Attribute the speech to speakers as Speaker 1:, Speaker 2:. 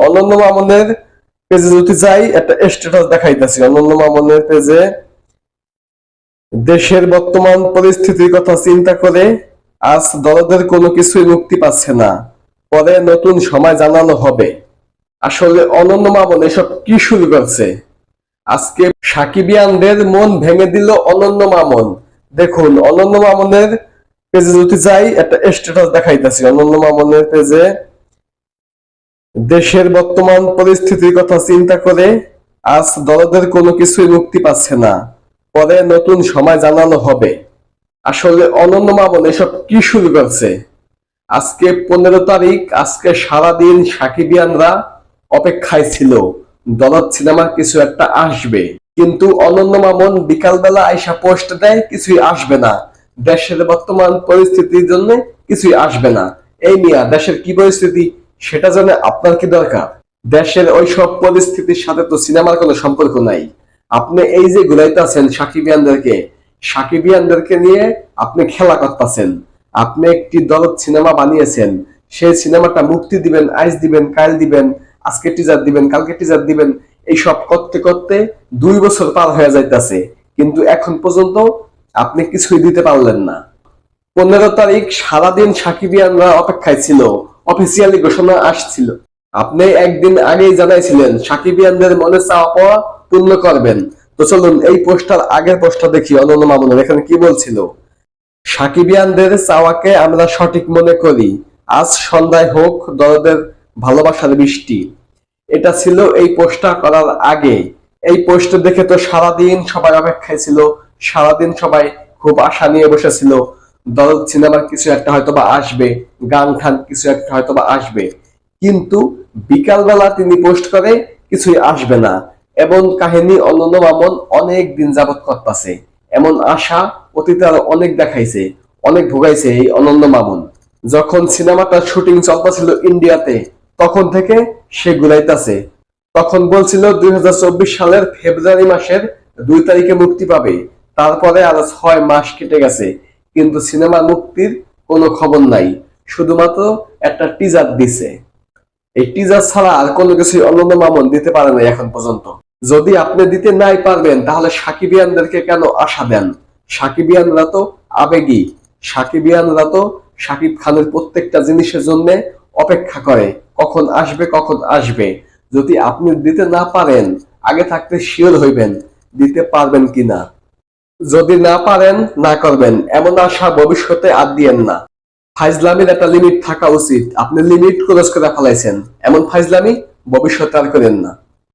Speaker 1: অনন্য মামুনের পেজে যদি যাই, একটা স্ট্যাটাস দেখাইতেছি অনন্য মামুনের পেজে। দেশের বর্তমান পরিস্থিতির কথা চিন্তা করে আজ দরদের কোনো কিছুই মুক্তি পাচ্ছে না, পরে নতুন সময় জানানো হবে। আসলে অনন্য মামুন এসব কি শুরু করছে? আজকে সাকিবিয়ানদের মন ভেঙে দিল অনন্য মামুন। দেখুন অনন্য মামুনের পেজে যদি যাই, একটা স্ট্যাটাস দেখাইতেছি অনন্য মামুনের পেজে। দেশের বর্তমান পরিস্থিতির কথা চিন্তা করে আজ দরদের কোনো কিছুই মুক্তি পাচ্ছে না, পরে নতুন সময় জানানো হবে। আসলে অনন্য মামুন এসব কি শুরু করছে? আজকে 15 তারিখ, আজকে সারাদিন সাকিবিয়ানরা অপেক্ষায় ছিল দরদ সিনেমার কিছু একটা আসবে, কিন্তু অনন্য মামুন বিকালবেলা আইসা পোস্ট দেয় কিছুই আসবে না, দেশের বর্তমান পরিস্থিতির জন্য কিছুই আসবে না। এই মিয়া, দেশের কি পরিস্থিতি সেটা জানে আপনার কি দরকার? দেশের ওই সব পরিস্থিতির সাথে তো সিনেমার কোনো সম্পর্ক নাই। আপনি এই যে ঘুরাইতেছেন সাকিবিয়ানদেরকে নিয়ে আপনি খেলা করতেছেন। আপনি একটি দরদ সিনেমা বানিয়েছেন, সেই সিনেমাটা মুক্তি দিবেন, আজ দিবেন, কাল দিবেন, আজকে টিজার দিবেন, কালকে টিজার দিবেন, এইসব করতে করতে 2 বছর পার হয়ে যাইতেছে, কিন্তু এখন পর্যন্ত আপনি কিছুই দিতে পারলেন না। 15 তারিখ সারাদিন সাকিবিয়ানরা অপেক্ষায় ছিল, অফিসিয়ালি ঘোষণা আসছিল। আপনি একদিন আগেই জানাইছিলেন সাকিবিয়ানদের মনে চাওয়া পাওয়া পূর্ণ করবেন। তো চলুন এই পোস্টার, আগের পোস্টার দেখি অনন্য মামুনের এখানে কি বলছিল। সাকিবিয়ানদের চাওয়াকে আমরা সঠিক মনে করি, আজ সন্ধ্যায় হোক দরদের ভালোবাসার বৃষ্টি। এটা ছিল এই পোস্টটা করার আগে। এই পোস্ট দেখে তো সারাদিন সবাই অপেক্ষায় ছিল, সারাদিন সবাই খুব আশা নিয়ে বসেছিল দরদ সিনেমার কিছু একটা হয়তোবা আসবে, গান ঠান কিছু একটা হয়তোবা আসবে। কিন্তু বিকালবেলা তিনি পোস্ট করে কিছুই আসবে না। এমন কাহিনী অনন্য মামুন অনেক দিন যাবত করতেছে। এমন আশা অতীতে আরো অনেক দেখাইছে, অনেক ভোগাইছে এই অনন্য মামুন। যখন সিনেমাটার শুটিং চলতেছিল ইন্ডিয়াতে, তখন থেকে সে ঘুরাইতেছে। তখন বলছিল 2024 সালের ফেব্রুয়ারি মাসের 2 তারিখে মুক্তি পাবে। তারপরে আরো 6 মাস কেটে গেছে, কিন্তু সিনেমা মুক্তির কোনো খবর নাই। শুধুমাত্র একটা টিজার দিছে। এই টিজার ছাড়া আর কোনো কিছু অনন্য মামুন দিতে পারে না এখন পর্যন্ত। যদি আপনি দিতে নাই পারবেন, তাহলে সাকিবিয়ানদেরকে কেন আশা দেন? সাকিবিয়ানরা তো আবেগী, সাকিবিয়ানরা তো সাকিব খানের প্রত্যেকটা জিনিসের জন্য অপেক্ষা করে, কখন আসবে কখন আসবে। যদি আপনি দিতে না পারেন, আগে থাকতে শিওর হইবেন দিতে পারবেন কিনা। যদি না পারেন, না করবেন, এমন আশা ভবিষ্যতে আর দিয়েন না। ফাইজলামির একটা লিমিট থাকা উচিত, আপনি লিমিট ক্রস করে ফেলাইছেন, এমন ফাইজলামি ভবিষ্যতে আর করেন না।